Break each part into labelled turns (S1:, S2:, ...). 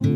S1: तू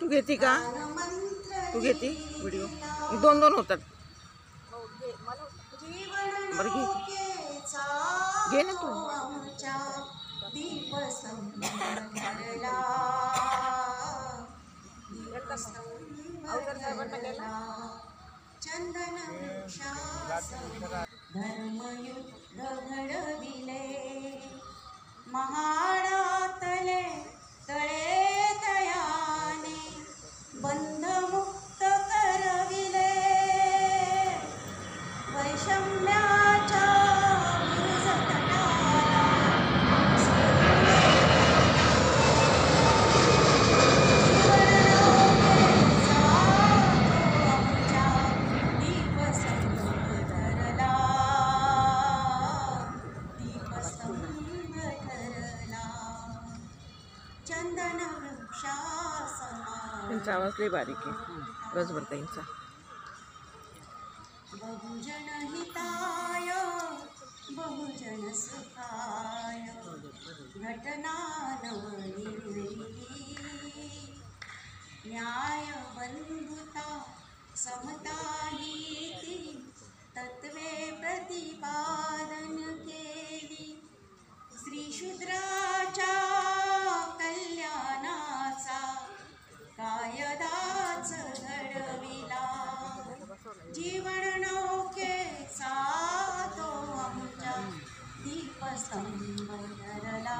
S1: घेती का? तू घेती व्हिडिओ? दोन दोन होतात. बरं घे घे ना तू.
S2: चंदन धर्मयुद्ध घडविले महाडातले तळे तयाने बंधमुक्त करविले वैषम्याच्या
S1: त्यांचा आवाज लय बारीक आहे रसभरताईंचा.
S2: बहुजन हिताय बहुजन सुखाय घटना नवनिर्मिती न्याय बंधुता समता नीती तत्वे प्रतिपादन केली श्रीशूद्राच्या कल्याणाचा कायदाच घडविला जीवन नौकेचा तो आमच्या दीपस्तंभ ठरला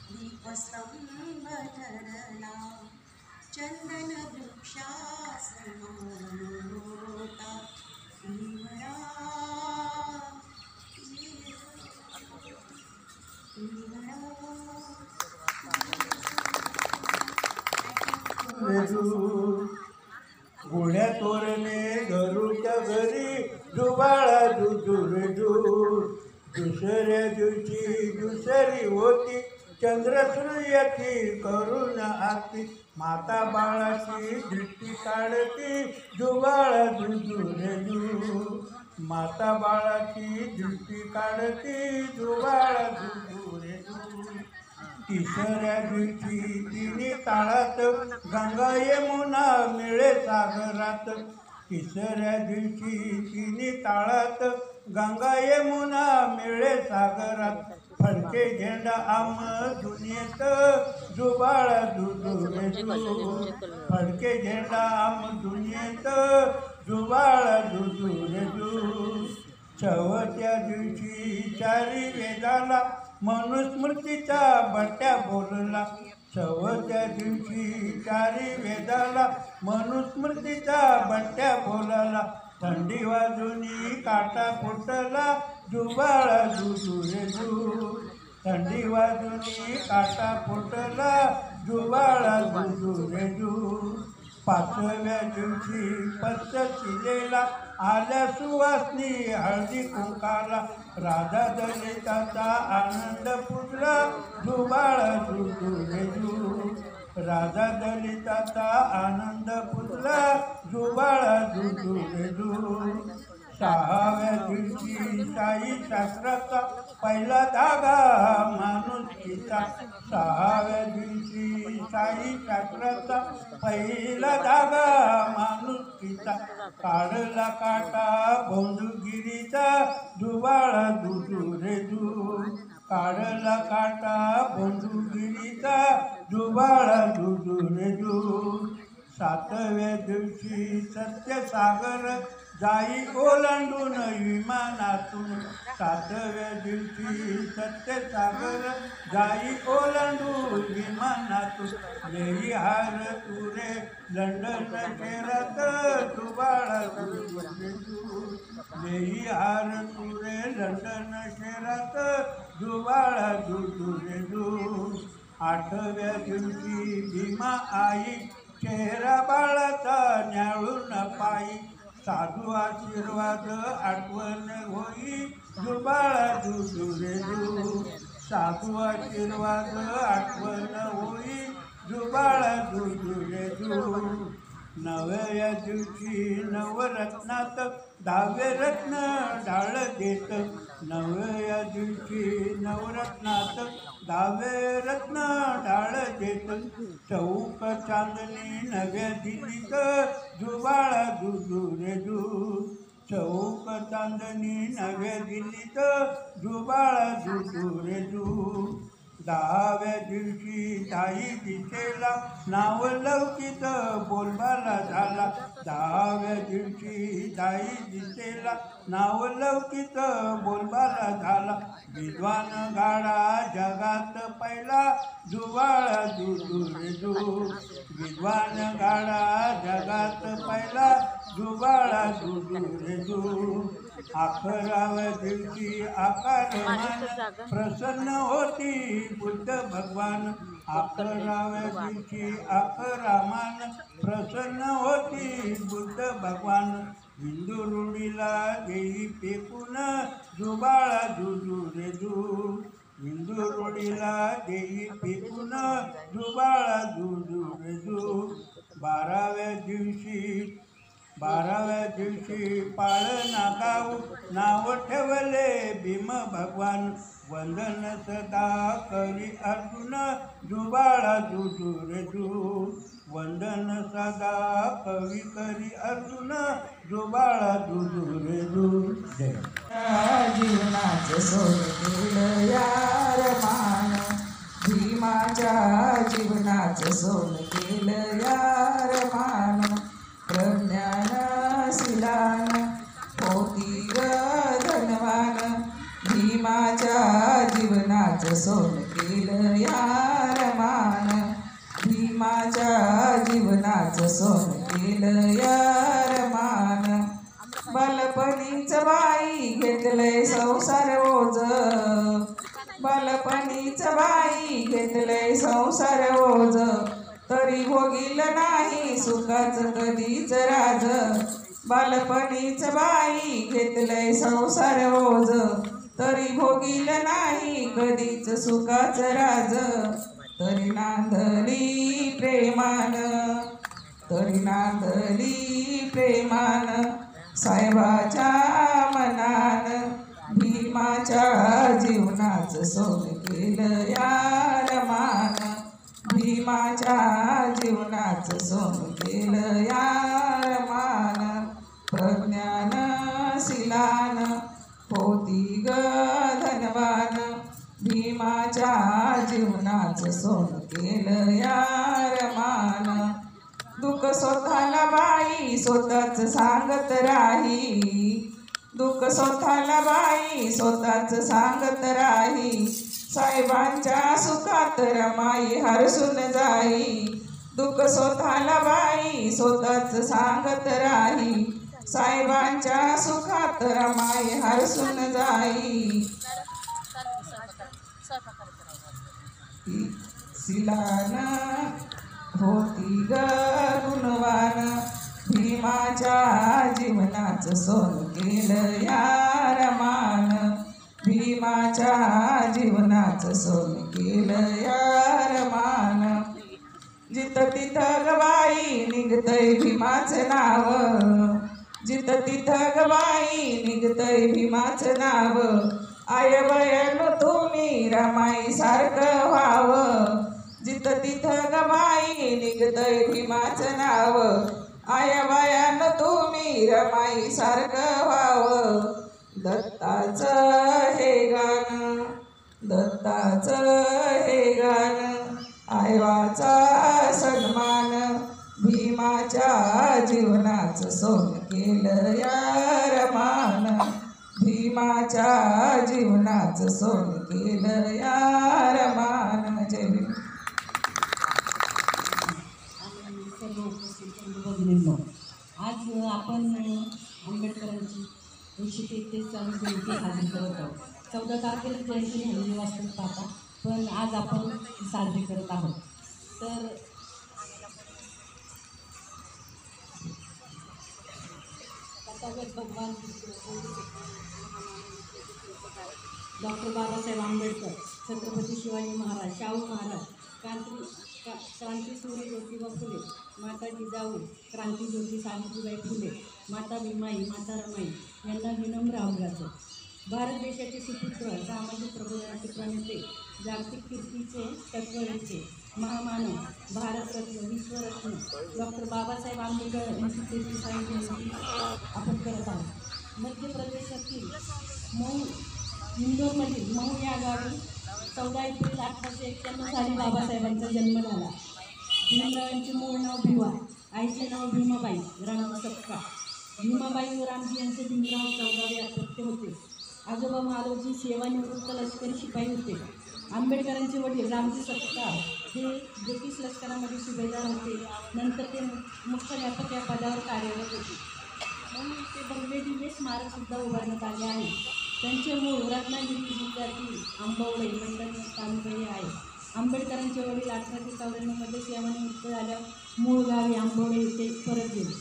S2: दीपस्तंभ ठरला चंदन वृक्षासमान होता
S3: गुण्या तोरणे घरूच्या घरी जुबाळा जुजूर दुसऱ्या दिवशी दुसरी होती चंद्रसूर्याची करून आरती माता बाळाची दृष्टी काढती जुबाळा जुजूर माता बाळाची दृष्टी काढती जुबाळा जुजूर तिसऱ्या दिवशी तिने ताळात गंगा यमुना मिळे सागरात तिसऱ्या दिवशी तिने ताळात गंगा यमुना मिळे सागरात फडके झेंडा आम दुनियेत जुबाळा जुजूर फडके झेंडा आम दुनियेत जुबाळा जुजूर चवथ्या दिवशी चारी वेदाला मनुस्मृतीचा बट्ट्या बोलला चवथ्या दिवशी चारी वेदाला मनुस्मृतीचा बट्ट्या बोलला थंडी वाजूनी काटा फुटला जुबाळा जुजूर थंडी वाजूनी काटा फुटला जुबाळा जुजूर पाचव्या दिवशी पद्धतीलेला आल्या सुवासनी हळदी कुंकाला राधा दलिताचा आनंद पुजला जुबाळ जुजू राधा दलिताचा आनंद पुजला जुबाळ जुजू सहाव्या दिवशी साई शास्त्राचा पहिला धागा माणुसकीचा सहाव्या दिवशी साई शास्त्राचा पहिला धागा माणुसकीचा काढला काटा भोंदूगिरीचा जुबाळ जुजू रे जू काढला काटा भोंदूगिरीचा जुबाळ जुजू रे जू सातव्या दिवशी सत्यसागर जाई ओलांडून विमानातून सातव्या दिवशी सत्यसागर जाई ओलांडून विमानातून लेही हार तुरे लंडन शहरात जुबाळ लेही हार तुरे लंडन शहरात जुबाळ जुजू आठव्या दिवशी भीमा आई चेहरा बाळाचा न्याळून पायी साधू आशीर्वाद आठवण होई जुबाळा जुजू रे जू साधू आशीर्वाद आठवण होई जुबाळा जुजू रे जू नवव्या दिवशी नवरत्नात दहावे रत्न डाळ देत नवव्या दिवशी नवरत्नात दहावे रत्न डाळ देत चौक चांदणी नव्या दिल्लीत जुबाळा जुजू रे जू चौक चांदणी नव्या दिल्लीत जुबाळा जुजू रे जू दहाव्या दिवशी दाई दिशेला नाव लौकिक बोलबाला झाला दहाव्या दिवशी दाई दिशेला नाव लौकिक बोलबाला झाला विद्वान गाडा जगात पहिला जुबाळा जुजू रे जू विद्वान गाडा जगात पहिला जुबाळा जुजू रे जू अकराव्या दिवशी आकारमान प्रसन्न होती बुद्ध भगवान अकराव्या दिवशी आकरामान प्रसन्न होती बुद्ध भगवान हिंदू रूढीला देई फेकून जुबाळा जुजू रे जू हिंदू रूढीला देई फेकून जुबाळा जुजू रे जू बाराव्या दिवशी पाळणा गाव नाव ठेवले भीम भगवान वंदन सदा करी अर्जुन जुबाळा जुजू रे जू वंदन सदा कवी करी अर्जुन जुबाळा जुजू रे जू जय
S4: जीवनाचं सोन केलं यार मान भीमाच्या जीवनाचं सोन केलं यार मान प्रज्ञानशिलान होती ग धनवान भीमाच्या जीवनाचं सोन केलं यार मान भीमाच्या जीवनाचं सोन केलं यार मान बालपणीच बाई घेतलंय संसार ओझ बालपणीच बाई घेतलंय संसार ओझ तरी भोगील नाही सुखाचं कधीच राज बालपणीच बाई घेतलंय संसार ओझ तरी भोगील नाही कधीच सुखाचं राज तरी नांदली प्रेमान साहेबाच्या मनान भीमाच्या जीवनाचं सोन केलं यार मान भीमाच्या जीवनाचं सोन केलं यार मान प्रज्ञानशिलान होती ग धनवान भीमाच्या जीवनाचं सोन केलं यार मान दुःख स्वतःला बाई स्वतःच सांगत राही दुःख स्वतःला बाई स्वतःच सांगत राही साहेबांच्या सुखात रमाई हरसून जाई दुःख स्वतःला बाई स्वतःच सांगत राही साहेबांच्या सुखात रमाई हरसून जाई शिलान होती ग गुणवान जीवनाचं सोनं केलं या रमान भीमाच्या जीवनाचं सोनं केलं या रमान जिथं तिथं ग बाई निघतंय भीमाचं नाव जिथं तिथं ग बाई निघतंय भीमाचं नाव आय बयानो तुम्ही रमाई सारखं व्हावं जिथं तिथं ग बाई निघतंय भीमाचं नाव आय बयानो तुम्ही रमाई सारखं व्हावं दत्ताचं हे गाणं दत्ताचं हे गाणं आईवाचा सन्मान भीमाच्या जीवनाचं सोनं केलं या रमान भीमाच्या जीवनाचं सोनं केलं या रमान जय भीम.
S5: आणि सर्व उपस्थित बंधूंनो, आज आपण आंबेडकरांची 133वी जयंती साजरी करत आहोत. 14 तारखेला जयंती झालेली वास्तविक पाहता, पण आज आपण साजरी करत आहोत. तर भगवान डॉक्टर बाबासाहेब आंबेडकर, छत्रपती शिवाजी महाराज, शाहू महाराज, क्रांतीसूर्य ज्योतिबा फुले, माता जिजाऊ, क्रांतीज्योती सावित्रीबाई फुले, माता भीमाई, माता रमाई यांना विनम्र अभिवादन. भारत देशाचे सुपुत्र, सामाजिक प्रबोधनाचे प्रणेते, जागतिक कीर्तीचे तत्ववेत्ते, महामानव, भारतरत्न, विश्वरत्न डॉक्टर बाबासाहेब आंबेडकर यांची 33वी जयंती आपण करत आहोत. मध्य प्रदेशातील इंदोरमधील मऊ या गावी 14 एप्रिल 1891 साली बाबासाहेबांचा जन्म झाला. भीमरावांचे मूळ नाव भिवा, आईचे नाव भीमाबाई रामजी सपकाळ. भीमाबाई व रामजी यांचे भीमराव 14वे अपत्य होते. आजोबा मालोजी सेवानिवृत्त लष्करी शिपाई होते. आंबेडकरांचे वडील रामजी सपकाळ हे ब्रिटिश लष्करामध्ये सुभेदार होते. नंतर ते मुख्याध्यापक या पदावर कार्यरत होते. म्हणून ते बंगले दिवे स्मारकसुद्धा उभारण्यात आले आहे. त्यांचे मूळ रत्नागिरी जिल्ह्यातील आंबवडे मंडल तालुका आहे. आंबेडकरांचे वडील 1894 सेवानिवृत्त झाल्यावर मूळ गावी आंबवडे येथे परत गेले.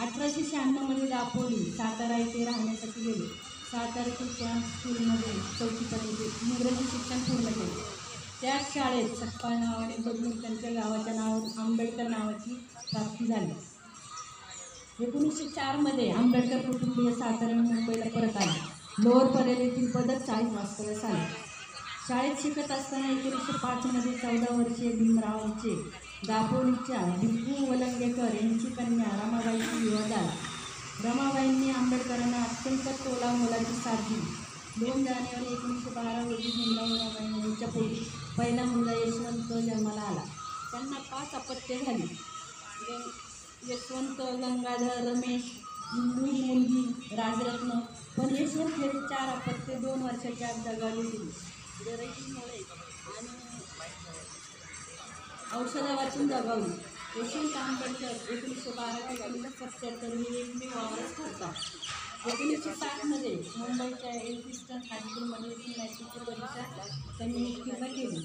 S5: 1896 दापोली सातारा येथे राहण्यासाठी गेले. साताऱ्यातील कॅम्प स्कूलमध्ये 4थी पर्यंत इंग्रजी शिक्षण पूर्ण केले. त्याच शाळेत सपकाळ नावाने बदलून त्यांच्या गावाच्या नावावर आंबेडकर नावाची प्राप्ती झाली. 1904 आंबेडकर कुटुंबीय सातारा मुंबईला परत आले. लोअर परेल येथील पदक शाळेत वास्तव्यास आले. शाळेत शिकत असताना 1905 14 वर्षीय भीमरावांचे दापोलीच्या भिक्खू वलंगेकर यांची कन्या रमाबाईशी विवाह झाला. रमाबाईंनी आंबेडकरांना अत्यंत तोला मोलाची साथ दिली. 2 जानेवारी 1912 रोजी भीमराव रमाबाई यांच्या पोटी पहिला मुलगा यशवंत जन्माला आला. त्यांना 5 अपत्ये झाली. यशवंत, गंगाधर, रमेश, मुलगी, राजरत्न. पण यशवंत हे 4 अपत्ये 2 वर्षाच्या आत जगावली गेली. गरिबीमुळे आणि औषधा वाचून जगावली. यशवंत आंबेडकर 1912 ते 1977 ही एकमेव वावरस ठरतात. 1960 मुंबईच्या एल्फिस्टन हायस्कूलमध्ये नैतिक परीक्षा त्यांनी उत्तीर्ण केली.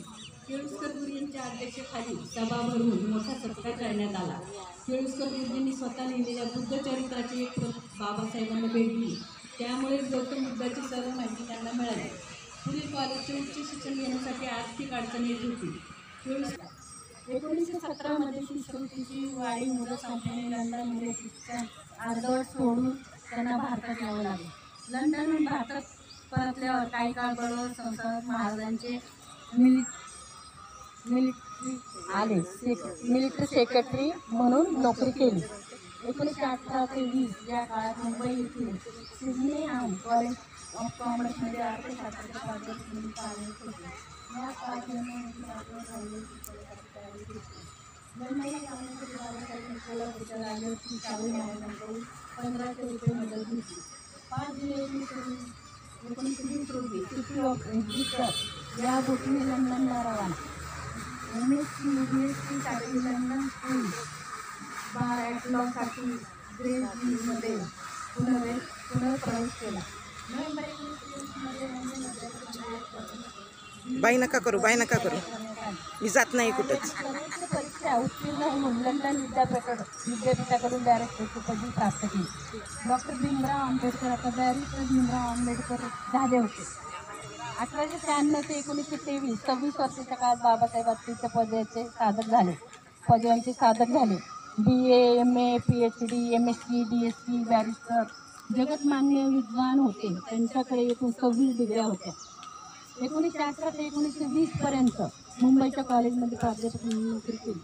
S5: केळुस्कर गुरुजींच्या अध्यक्षतेखाली सभा भरवून मोठा सत्कार करण्यात आला. केळुस्कर गुरुजींनी स्वतः लिहिलेल्या बुद्धचरित्राची एक प्रत बाबासाहेबांना भेटली. त्यामुळे गौतम बुद्धाची सर्व माहिती त्यांना मिळाली. पुढील कॉलेजचे उच्च शिक्षण घेण्यासाठी आर्थिक अडचण येत होती. 1917 शिष्यवृत्तीची वाढी मुदत संपल्याने लंडनमध्ये शिक्षण अर्धवट सोडून त्यांना भारतात यावं लागले. लंडनहून भारतात परतल्यावर काही काळ बरोबर संस्थानात महाराजांचे मिलिटरी सेक्रेटरी म्हणून नोकरी केली. 1918 ते 20 या काळात मुंबई येथील सिडनी कॉलेज ऑफ कॉमर्समध्ये अर्थशास्त्राचे प्राध्यापक म्हणून कार्यरत होते. या काळात कोल्हापूरच्या राजर्षी शाहू महाराजांकडून 1500 रुपये मदत घेतली. 5 जुलै 1920 रोजी सिटी ऑफ एज्युकेशन या बोटीने लंडनला रवाना. MSc London school bar at लॉसाठी ग्रेसमध्ये पुनर्प्रवेश केला. नोव्हेंबर 1920 मध्ये
S1: बाई नका करू, बाई नका करू, मी जात नाही कुठंच.
S5: सर्वोच्च परीक्षा उत्तीर्ण होऊन लंडन विद्यापीठाकडून बॅरिस्टरची पदवी प्राप्त केली. डॉक्टर भीमराव आंबेडकर आता बॅरिस्टर भीमराव आंबेडकर झाले होते. 1896 ते 1923 26 वर्षाच्या काळात बाबासाहेब आत्तेच्या पदव्यांचे साधक झाले. BA, MA, PhD, MSc, DSc, barrister जगतमान्य विद्वान होते. त्यांच्याकडे एकूण 26 डिग्र्या होत्या. 1918 ते 1920 पर्यंत मुंबईच्या कॉलेजमध्ये प्राध्यापक म्हणून नोकरी केली.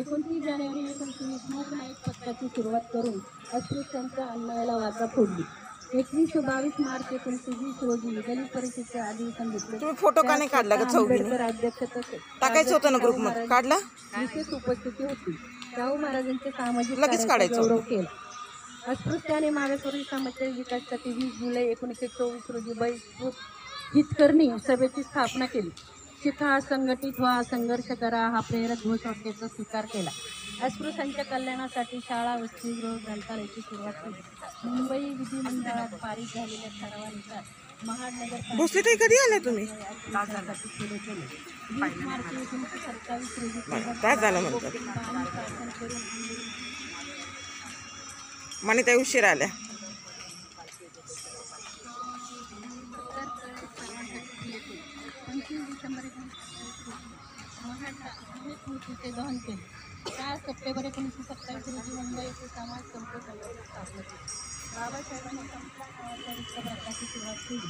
S5: 29 जानेवारी 1920 मूकनायक पथकाची सुरुवात करून अस्पृश्यांच्या अन्यायाला वाचा फोडली. 21 व 22 मार्च 1920 रोजी दलित परिषदेचे अधिवेशन घेतले.
S1: तुम्ही फोटो का नाही काढला का चौघीने?
S5: आंबेडकर अध्यक्ष तसेच
S1: टाकायचं होतं ना ग्रुपमध्ये, काढला?
S5: विशेष उपस्थिती होती. शाहू महाराजांचे सामाजिक
S1: लगेच काढायचं.
S5: गौरव केला. अस्पृश्य आणि मागासवर्गीय समाजाच्या विकासासाठी 20 जुलै 1924 रोजी बहिष्कृत हितकर्णी सभेची स्थापना केली. शिका, संघटित व्हा, संघर्ष करा हा प्रेरक घोषवाक्याचा स्वीकार केला. अस्पृश्यांच्या कल्याणासाठी शाळा, वसतिगृह, ग्रंथालयाची सुरुवात केली. मुंबई विधिमंडळात पारित झालेल्या ठरावानुसार महानगर
S1: भोसले ताई कधी आले तुम्ही?
S5: अस्पृश्यांसाठी सुरू केले. 20 मार्च 1927 रोजी
S1: काय झालं म्हणतात?
S5: शासन करून
S1: मानिताई उशीर आल्या.
S5: 25 डिसेंबर 1927 दहन केले. 4 सप्टेंबर 1927 रोजी मुंबई येथे समाज संप संघाची स्थापना केली. बाबासाहेबांनी संस्था वृत्तपत्राची सुरुवात केली.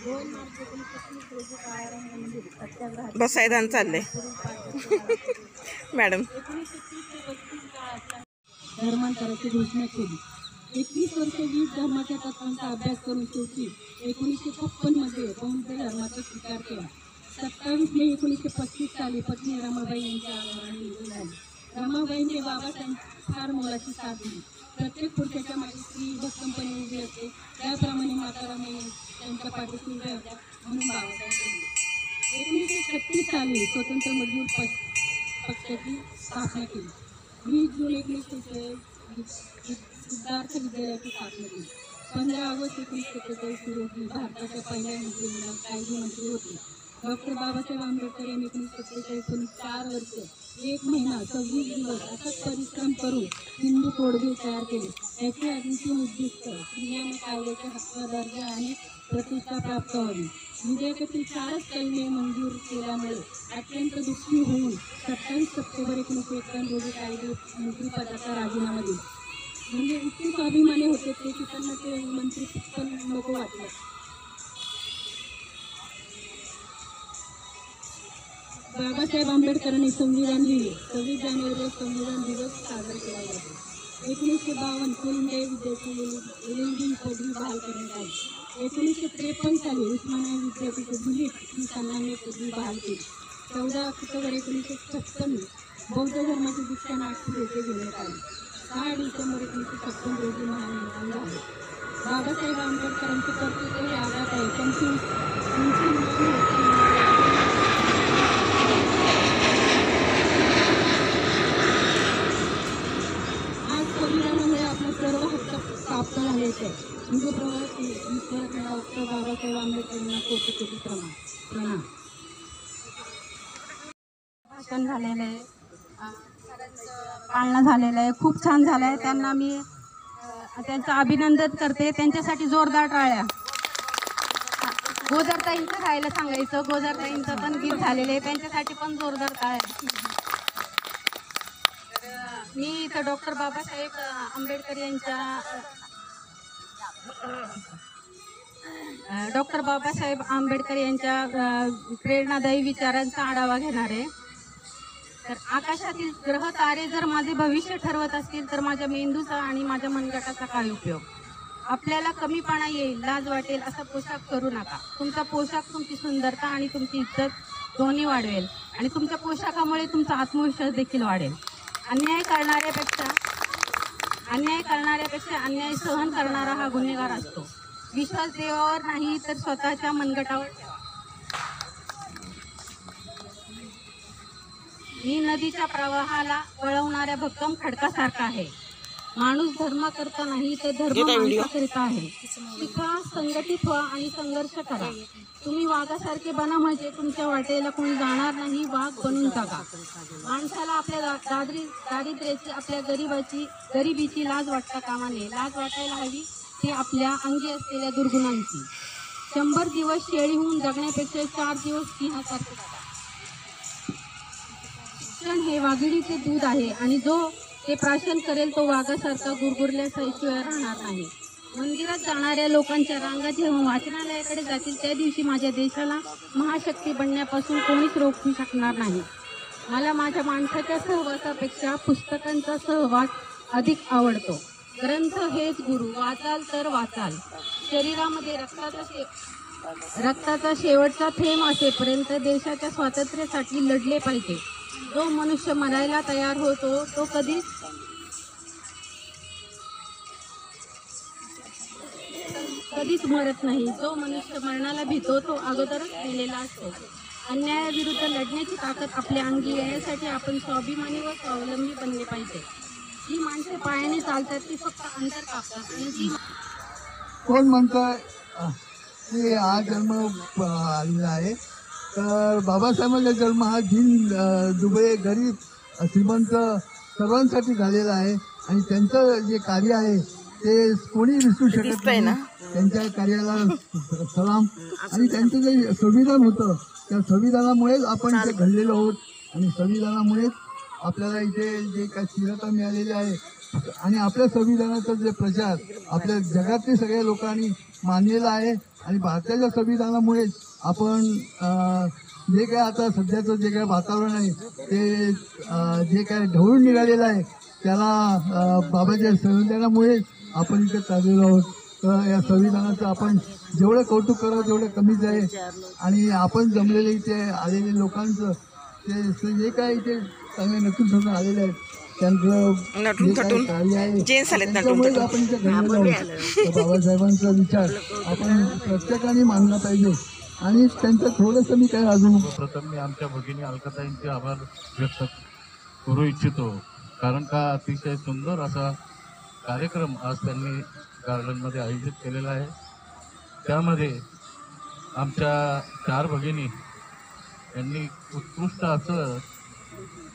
S5: 2 मार्च 1930 रोजी काळाराम मंदिर सत्याग्रहात
S1: बसायदान चाललंय मॅडम.
S5: 1930 ते 32 काळात धर्मांतराची घोषणा केली. 21 वर्षे 20 धर्माच्या तत्वांचा अभ्यास करून शेवटी 1956 मध्ये बौद्ध धर्माचा स्वीकार केला. 27 मे 1935 साली पत्नी रमाबाई यांच्या आग्रहाने निधन झाले. रमाबाईंनी बाबासाहेब फार मोलाची साथ दिली. प्रत्येक पुरुषाच्या मागे स्त्री भक्कमपणे उभी असते, त्याप्रमाणे माता रमाई त्यांच्या पाठीशी उभ्या होत्या म्हणून बाबासाहेब बोलले. 1936 साली स्वतंत्र मजूर पक्षाची स्थापना केली. 20 जून 1946 सिद्धार्थ विद्यालयाची स्थापना केली. 15 ऑगस्ट 1947 रोजी भारताच्या पहिल्या मंत्रिमंडळात कायदे मंत्री होते. डॉक्टर बाबासाहेब आंबेडकर यांनी 1947 4 वर्ष 1 महिना 26 दिवस अथक परिश्रम करून हिंदू कोड बिल तयार केले. याचे अंतिम उद्दिष्ट स्त्रियांना कायद्याच्या हक्क, दर्जा आणि प्रतिष्ठा प्राप्त व्हावी. विधेयकातील 4च कलमे मंजूर केल्यामुळे अत्यंत दुःखी होऊन 27 सप्टेंबर 1951 रोजी कायदे मंत्रिपदाचा राजीनामा दिला. म्हणजे इतके स्वाभिमानी होते ते की त्यांना ते मंत्री पण नको वाटलं. बाबासाहेब आंबेडकरांनी संविधान लिहिले. 26 जानेवारीला संविधान दिवस साजरा केला जातो. 1952 फुल इंडिया विद्यार्थी एलएलबी पदवी बहाल करण्यात आली. 1953 साली उस्मानिया विद्यापीठ दिल्लीत ही सन्मान्य पदवी बहाल केली. 14 ऑक्टोबर 1956 बौद्ध धर्माची दीक्षा नागपूर येथे घेण्यात आली. 6 डिसेंबर 1956 रोजी महानिर्माण झाले. बाबासाहेब आंबेडकरांचे कर्तृत्व हे आघात आहे. आज संविधानामुळे आपले सर्व हक्क प्राप्त झाले होते. हिंदू प्रवास डॉक्टर बाबासाहेब आंबेडकरांना कोटी कोटी प्रणाम.
S6: भाषण झालेलं आहे, पाळणं झालेलं आहे, खूप छान झालं आहे. त्यांना मी त्यांचं अभिनंदन करते. त्यांच्यासाठी जोरदार टाळ्या. गोजरताईंचं राहायला सांगायचं. गोजरताईंचं पण गीत झालेलं आहे, त्यांच्यासाठी पण जोरदार टाळ्या. मी इथं डॉक्टर बाबासाहेब आंबेडकर यांच्या प्रेरणादायी विचारांचा आढावा घेणार आहे. तर आकाशातील ग्रह तारे जर माझे भविष्य ठरवत असतील तर माझ्या मेंदूचा आणि माझ्या मनगटाचा काय उपयोग? आपल्याला कमीपणा येईल, लाज वाटेल असा पोशाख करू नका. तुमचा पोशाख तुमची सुंदरता आणि तुमची इज्जत दोन्ही वाढवेल आणि तुमच्या पोशाखामुळे तुमचा आत्मविश्वास देखील वाढेल. अन्याय करणाऱ्यापेक्षा अन्याय सहन करणारा हा गुन्हेगार असतो. विश्वास देवावर नाही तर स्वतःच्या मनगटावर ठेवा. मी नदीच्या प्रवाहाला वळवणाऱ्या भक्कम खडकासारखा आहे. माणूस धर्म करता नाही तर धर्म माणसाकरिता आहे. शिका, संघटित व्हा आणि संघर्ष करा. तुम्ही वाघासारखे बना म्हणजे तुमच्या वाटेला कोणी जाणार नाही. वाघ बनून टाका. माणसाला आपल्या दारिद्र्याची, आपल्या गरिबीची लाज वाटता कामा नये. लाज वाटायला हवी ते आपल्या अंगी असलेल्या दुर्गुणांची. 100 दिवस शेळी होऊन जगण्यापेक्षा 4 दिवस सिंहासारखे जगा. शिक्षण हे वाघिणीचे दूध आहे आणि जो ते प्राशन करेल तो वाघासारखा गुरगुरल्याशिवाय राहणार नाही. मंदिरात जाणाऱ्या लोकांच्या रांगा जेव्हा वाचनालयाकडे जातील त्या दिवशी माझ्या देशाला महाशक्ती बनण्यापासून कोणीच रोखू शकणार नाही. मला माझ्या माणसाच्या सहवासापेक्षा पुस्तकांचा सहवास अधिक आवडतो. ग्रंथ हेच गुरु. वाचाल तर वाचाल. शरीरामध्ये रक्ताचा शेवटचा थेंब असेपर्यंत देशाच्या स्वातंत्र्यासाठी लढले पाहिजे. जो मनुष्य मरायला तयार होतो तो कधीच मरत नाही. जो मनुष्य मरणाला भीतो तो अगोदरच मेलेला असतो. अन्यायाविरुद्ध लढण्याची ताकद आपल्या अंगी येण्यासाठी आपण स्वाभिमानी व स्वावलंबी बनले पाहिजे. जी माणसे पायाने चालतात ती फक्त अंतर कापतात आणि जी
S7: कोण म्हणतोय की हा जन्म आलेला आहे, तर बाबासाहेबांचा जन्म हा दुबई गरीब श्रीमंत सर्वांसाठी झालेला आहे आणि त्यांचं जे कार्य आहे ते कोणी विसरू शकत नाही. त्यांच्या कार्याला सलाम. आणि त्यांचं जे संविधान होतं त्या संविधानामुळेच आपण इथे घडलेलो आहोत आणि संविधानामुळेच आपल्याला इथे जे काही स्थिरता मिळालेली आहे आणि आपल्या संविधानाचा जे प्रचार आपल्या जगातील सगळ्या लोकांनी मानलेला आहे आणि भारताच्या संविधानामुळेच आपण जे काय आता सध्याचं जे काय वातावरण आहे ते जे काय ढवळून निघालेलं आहे त्याला बाबाच्या संविधानामुळेच आपण इथे चाललेलो आहोत. तर या संविधानाचं आपण जेवढं कौतुक करावं तेवढं कमीच आहे. आणि आपण जमलेले इथे आलेले लोकांचं ते जे काय इथे चांगले नटून थटून आलेले आहेत त्यांचं जे काही कार्य आहे त्यामुळेच आपण इथे घडलेलो आहोत. बाबासाहेबांचा विचार आपण प्रत्येकाने मानला पाहिजे आणि त्यांचं थोडंसं मी काय अजून
S8: प्रथम मी आमच्या भगिनी अलकाताईंचे आभार व्यक्त करू इच्छितो. कारण का अतिशय सुंदर असा कार्यक्रम आज त्यांनी गार्डनमध्ये आयोजित केलेला आहे. त्यामध्ये आमच्या 4 भगिनी यांनी उत्कृष्ट असं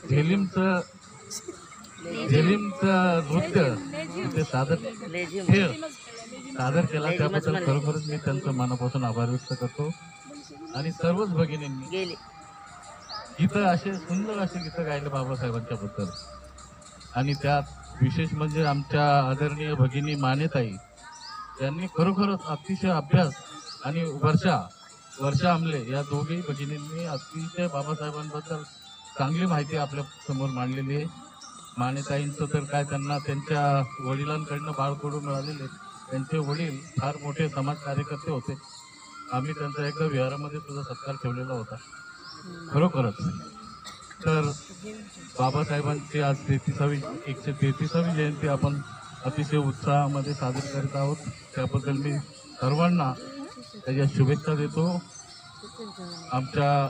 S8: झेलिमचं नृत्य इथे सादर केला. त्याबद्दल खरोखरच मी त्यांचं मनापासून आभार व्यक्त करतो. आणि सर्वच भगिनींनी गीतं असे सुंदर असे गीतं गायले बाबासाहेबांच्या बद्दल. आणि त्यात विशेष म्हणजे आमच्या आदरणीय भगिनी मानेताई यांनी खरोखरच अतिशय अभ्यास आणि वर्षा आमले या दोघेही भगिनींनी अतिशय बाबासाहेबांबद्दल चांगली माहिती आपल्या समोर मांडलेली आहे. मानेताईंचं तर काय, त्यांना त्यांच्या वडिलांकडनं बाळकडू मिळालेले. त्यांचे वडील फार मोठे समाज कार्यकर्ते होते. आम्ही त्यांचा एकदा विहारामध्ये सुद्धा सत्कार ठेवलेला होता. खरोखरच तर बाबासाहेबांची आज 133वी जयंती आपण अतिशय उत्साहामध्ये साजरी करत आहोत. त्याबद्दल मी सर्वांना त्याच्या शुभेच्छा देतो. आमच्या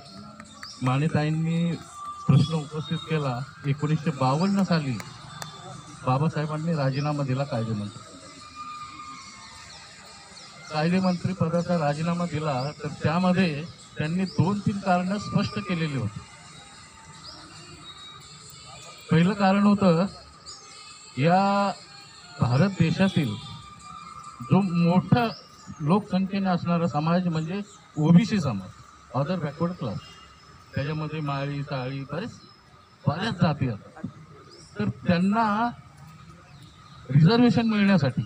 S8: मानेताईंनी प्रश्न उपस्थित केला, 1952 साली बाबासाहेबांनी राजीनामा दिला कायदेमंत्री पदाचा राजीनामा दिला. तर त्यामध्ये त्यांनी 2-3 कारणं स्पष्ट केलेली होती. पहिलं कारण होतं, या भारत देशातील जो मोठा लोकसंख्येने असणारा समाज म्हणजे ओबीसी समाज, अदर बॅकवर्ड क्लास. त्याच्यामध्ये माळी साळी बऱ्याच जाती असतात. तर त्यांना रिझर्वेशन मिळण्यासाठी